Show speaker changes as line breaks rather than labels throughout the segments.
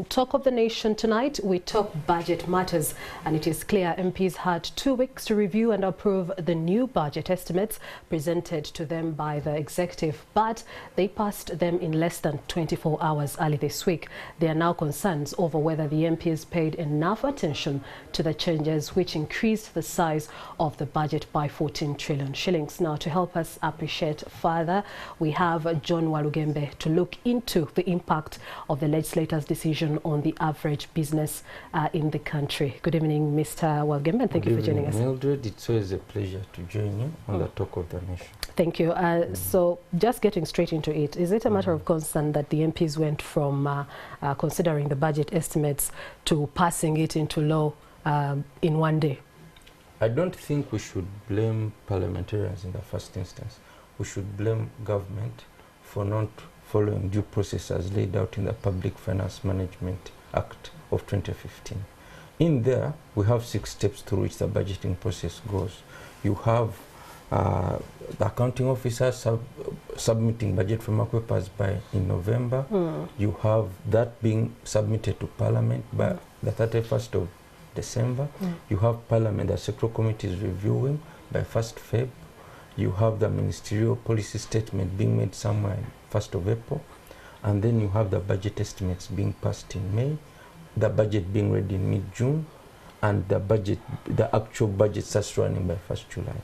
Talk of the nation tonight, we talk budget matters, and it is clear MPs had 2 weeks to review and approve the new budget estimates presented to them by the executive, but they passed them in less than 24 hours early this week. There are now concerns over whether the MPs paid enough attention to the changes which increased the size of the budget by 14 trillion shillings. Now, to help us appreciate further, we have John Walugembe to look into the impact of the legislator's decision on the average business in the country. Good evening, Mr. Walugembe, and thank you for joining us.
Mildred, it's always a pleasure to join you on the Talk of the Nation.
Thank you. So just getting straight into it, is it a matter of concern that the MPs went from considering the budget estimates to passing it into law in one day?
I don't think we should blame parliamentarians in the first instance. We should blame government for not following due process as laid out in the Public Finance Management Act of 2015. In there, we have 6 steps through which the budgeting process goes. You have the accounting officer submitting budget framework papers in November. You have that being submitted to Parliament by the 31st of December. You have Parliament, the sectoral committees reviewing by 1st Feb. You have the ministerial policy statement being made somewhere in 1st of April, and then you have the budget estimates being passed in May, the budget being ready in mid-June, and the actual budget starts running by 1st July.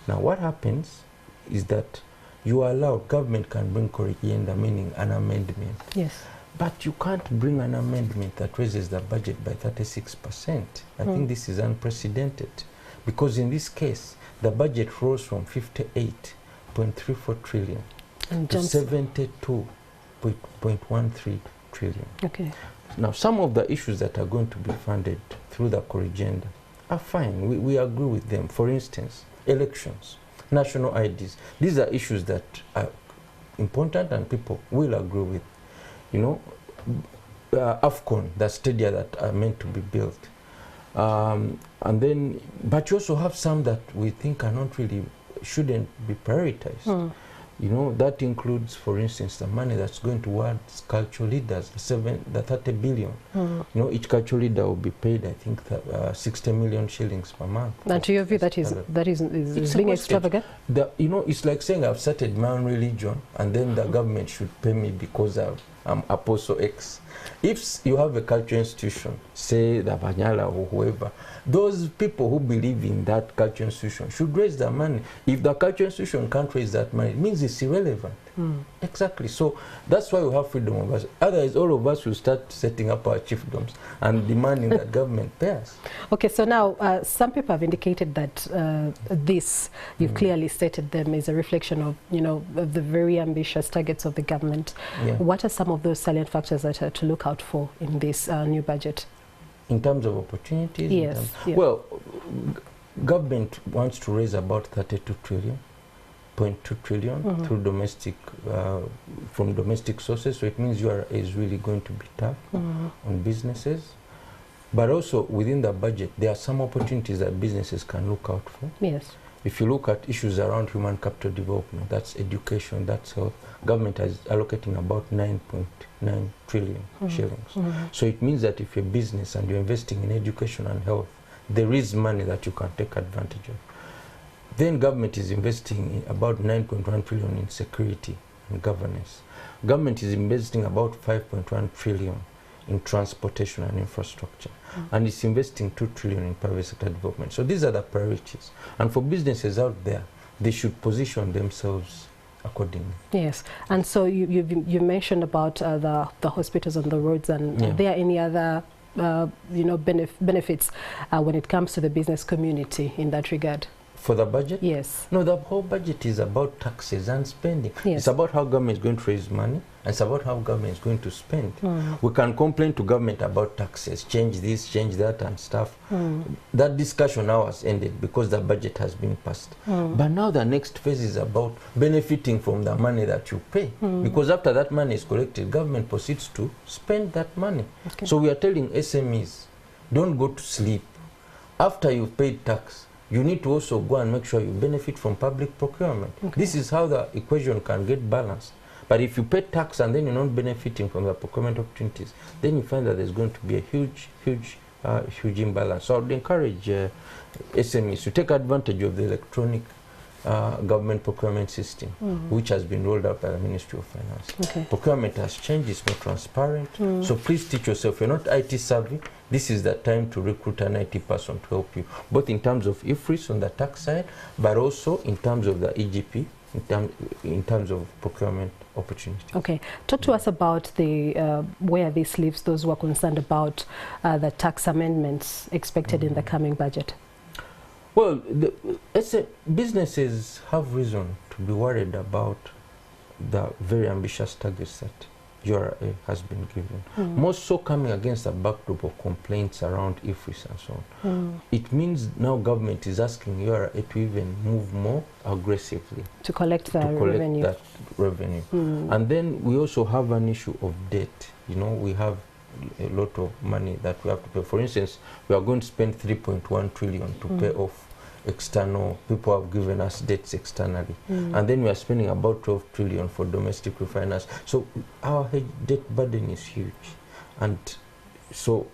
Now what happens is that you are allowed, government can bring corrigienda, meaning an amendment.
Yes.
But you can't bring an amendment that raises the budget by 36%. I think this is unprecedented, because in this case, the budget rose from 58.34 trillion to 72.13 trillion.
Okay.
Now, some of the issues that are going to be funded through the corrigienda are fine. We agree with them. For instance, elections, national IDs. These are issues that are important and people will agree with. You know, AFCON, the stadia that are meant to be built. And then, but you also have some that we think are not really, shouldn't be prioritized. You know, that includes, for instance, the money that's going towards cultural leaders, the 30 billion. You know, each cultural leader will be paid, I think, 60 million shillings per month.
And to your view, that is being extravagant?
You know, it's like saying I've started my own religion, and then the government should pay me because I'm Apostle X. If you have a cultural institution, say the Banyala or whoever, those people who believe in that cultural institution should raise the money. If the cultural institution can't raise that money, it means it's irrelevant. Exactly. So that's why we have freedom of us. Otherwise, all of us will start setting up our chiefdoms and demanding that government pay us. Okay,
so now some people have indicated that this, you've clearly stated them, is a reflection of, you know, of the very ambitious targets of the government. What are some of those salient factors that are to look out for in this new budget?
In terms of opportunities?
Yes.
Well, government wants to raise about 32 trillion. 0.2 trillion through domestic, from domestic sources, so it means is really going to be tough on businesses. But also within the budget, there are some opportunities that businesses can look out for.
Yes.
If you look at issues around human capital development, that's education, that's health, government is allocating about 9.9 trillion shillings. So it means that if you're a business and you're investing in education and health, there is money that you can take advantage of. Then government is investing in about 9.1 trillion in security and governance. Government is investing about 5.1 trillion in transportation and infrastructure. And it's investing 2 trillion in private sector development. So these are the priorities. And for businesses out there, they should position themselves accordingly.
Yes. And so you mentioned about the hospitals on the roads, and are there any other you know, benefits when it comes to the business community in that regard?
For the budget?
Yes.
No, the whole budget is about taxes and spending. Yes. It's about how government is going to raise money, and it's about how government is going to spend. We can complain to government about taxes, change this, change that and stuff. That discussion now has ended because the budget has been passed. But now the next phase is about benefiting from the money that you pay. Because after that money is collected, government proceeds to spend that money. Okay. So we are telling SMEs, don't go to sleep. After you've paid tax, you need to also go and make sure you benefit from public procurement. Okay. This is how the equation can get balanced. But if you pay tax and then you're not benefiting from the procurement opportunities, then you find that there's going to be a huge imbalance. So I would encourage SMEs to take advantage of the electronic government procurement system, which has been rolled out by the Ministry of Finance.
Okay.
Procurement has changed, it's more transparent. So please teach yourself. If you're not IT savvy, this is the time to recruit an IT person to help you, both in terms of IFRIS on the tax side, but also in terms of the EGP, in terms of procurement opportunity.
Okay, talk to us about the where this leaves those who are concerned about the tax amendments expected in the coming budget.
Well, businesses have reason to be worried about the very ambitious targets that URA has been given. Most so coming against a backdrop of complaints around IFRIS and so on. It means now government is asking URA to even move more aggressively
to collect revenue.
That revenue. And then we also have an issue of debt. You know, we have a lot of money that we have to pay. For instance, we are going to spend 3.1 trillion to pay off external, people have given us debts externally. And then we are spending about 12 trillion for domestic refinance. So our debt burden is huge. And so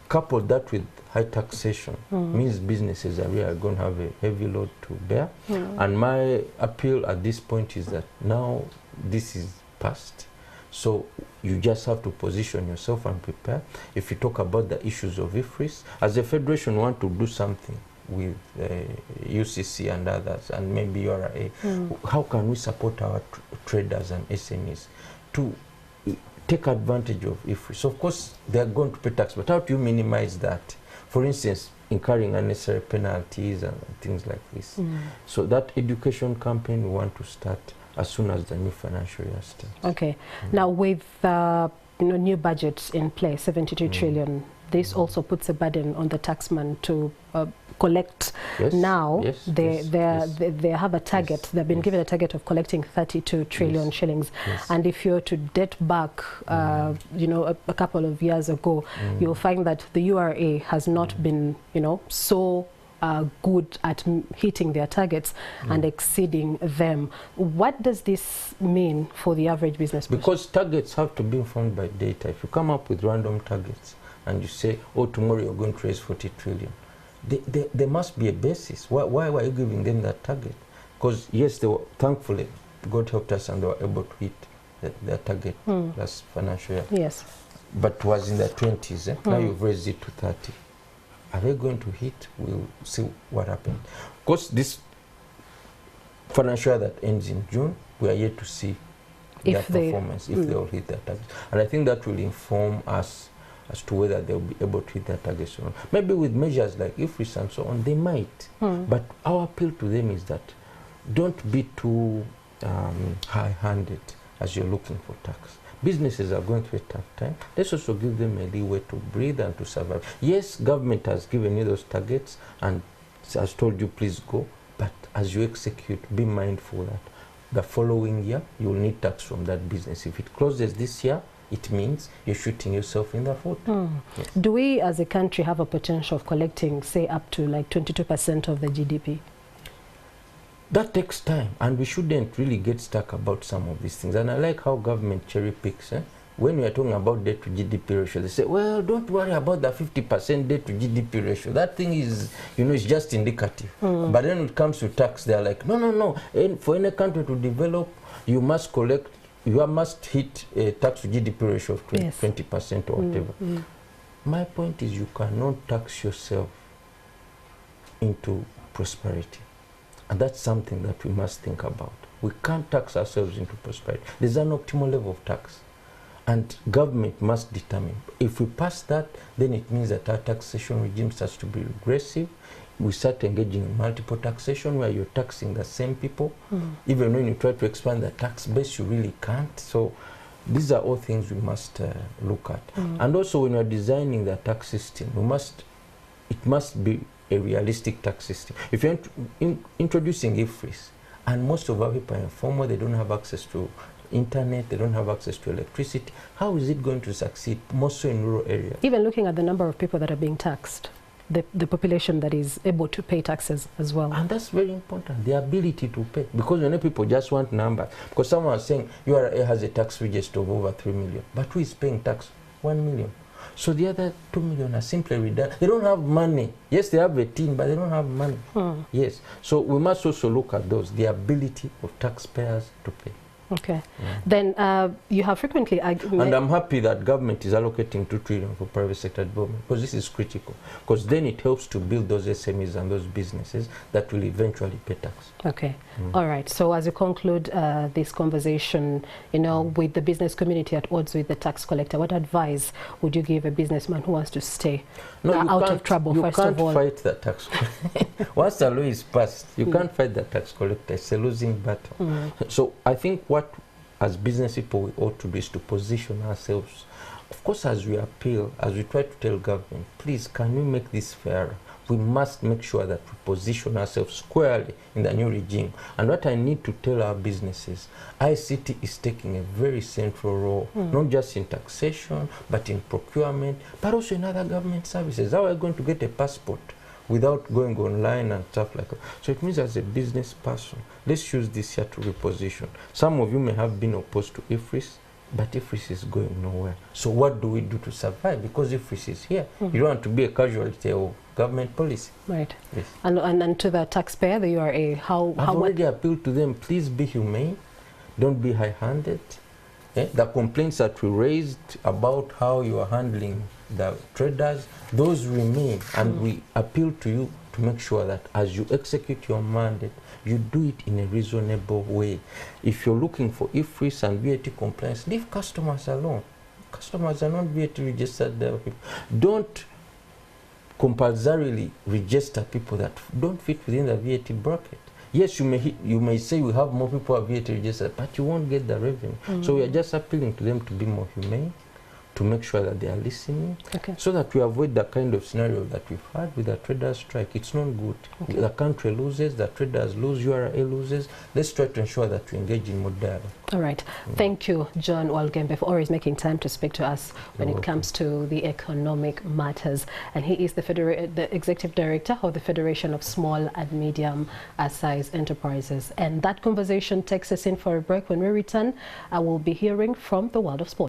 couple that with high taxation means businesses are really going to have a heavy load to bear. And my appeal at this point is that now this is past. So you just have to position yourself and prepare. If you talk about the issues of IFRIS, as a federation, we want to do something with UCC and others, and maybe URA. How can we support our traders and SMEs to take advantage of IFRIS? So of course, they are going to pay tax, but how do you minimize that? For instance, incurring unnecessary penalties and things like this. So that education campaign we want to start as soon as the new financial year starts.
Okay. Now with new budgets in place, 72 trillion, this also puts a burden on the taxman to collect. Now they have a target. They've been given a target of collecting 32 trillion shillings. And if you're to date back, a couple of years ago, you'll find that the URA has not been, so good at hitting their targets and exceeding them. What does this mean for the average business person?
Because targets have to be informed by data. If you come up with random targets and you say, oh, tomorrow you're going to raise 40 trillion, there must be a basis. Why were you giving them that target? Because yes, they were, thankfully, God helped us and they were able to hit their target last financial year.
Yes.
But it was in the 20s. Now you've raised it to 30. Are they going to hit? We'll see what happens. Of course, this financial year that ends in June, we are yet to see their performance, if they will hit their targets. And I think that will inform us as to whether they'll be able to hit their targets or not. Maybe with measures like IFRIS and so on, they might. But our appeal to them is that don't be too high-handed as you're looking for tax. Businesses are going through a tough time. Let's also give them a leeway to breathe and to survive. Yes, government has given you those targets and has told you, please go. But as you execute, be mindful that the following year, you'll need tax from that business. If it closes this year, it means you're shooting yourself in the foot. Yes.
Do we as a country have a potential of collecting, say, up to like 22% of the GDP?
That takes time, and we shouldn't really get stuck about some of these things. And I like how government cherry picks. When we are talking about debt to GDP ratio, they say, well, don't worry about the 50% debt to GDP ratio. That thing is, it's just indicative. But then when it comes to tax, they're like, no. And for any country to develop, you must hit a tax to GDP ratio of 20% or whatever. My point is you cannot tax yourself into prosperity. And that's something that we must think about. We can't tax ourselves into prosperity. There's an optimal level of tax. And government must determine. If we pass that, then it means that our taxation regime starts to be regressive. We start engaging in multiple taxation where you're taxing the same people. Even when you try to expand the tax base, you really can't. So these are all things we must look at. And also when we're designing the tax system, it must be a realistic tax system. If you're introducing IFRIS, and most of our people are informal, they don't have access to internet, they don't have access to electricity, how is it going to succeed, most so in rural areas?
Even looking at the number of people that are being taxed. the population that is able to pay taxes as well.
And that's very important, the ability to pay. Because you know, people just want numbers. Because someone was saying URA has a tax register of over 3 million, but who is paying tax? 1 million. So the other 2 million are simply redundant. They don't have money. Yes, they have a team, but they don't have money. Yes. So we must also look at those, the ability of taxpayers to pay.
Okay. Then you have frequently...
And I'm happy that government is allocating 2 trillion for private sector development, because this is critical. Because then it helps to build those SMEs and those businesses that will eventually pay tax.
Okay. All right. So as you conclude this conversation, you know, with the business community at odds with the tax collector, what advice would you give a businessman who wants to stay out of trouble, first of all?
You can't fight the tax collector. Once the law is passed, you can't fight the tax collector. It's a losing battle. So I think what, as business people, we ought to do is to position ourselves. Of course, as we appeal, as we try to tell government, please, can we make this fairer? We must make sure that we position ourselves squarely in the new regime. And what I need to tell our businesses, ICT is taking a very central role, not just in taxation, but in procurement, but also in other government services. How are we going to get a passport without going online and stuff like that? So it means, as a business person, let's use this year to reposition. Some of you may have been opposed to IFRIS, but IFRIS is going nowhere. So what do we do to survive? Because IFRIS is here. You don't want to be a casualty of government policy. Right. Yes.
And to the taxpayer, the URA,
I've already appealed to them, please be humane, don't be high-handed. The complaints that we raised about how you are handling the traders, those remain, and we appeal to you to make sure that as you execute your mandate, you do it in a reasonable way. If you're looking for IFRIS and VAT compliance, leave customers alone. Customers are not VAT registered. Don't compulsorily register people that don't fit within the VAT bracket. Yes, you may say we have more people who are VAT registered, but you won't get the revenue. So we are just appealing to them to be more humane, to make sure that they are listening, so that we avoid the kind of scenario that we've had with the traders' strike. It's not good. The country loses, the traders lose, URA loses. Let's try to ensure that we engage in more dialogue. All right.
Thank you, John Walugembe, for always making time to speak to us when it comes to the economic matters. And he is the Executive Director of the Federation of Small and Medium Sized Enterprises. And that conversation takes us in for a break. When we return, I will be hearing from the world of sport.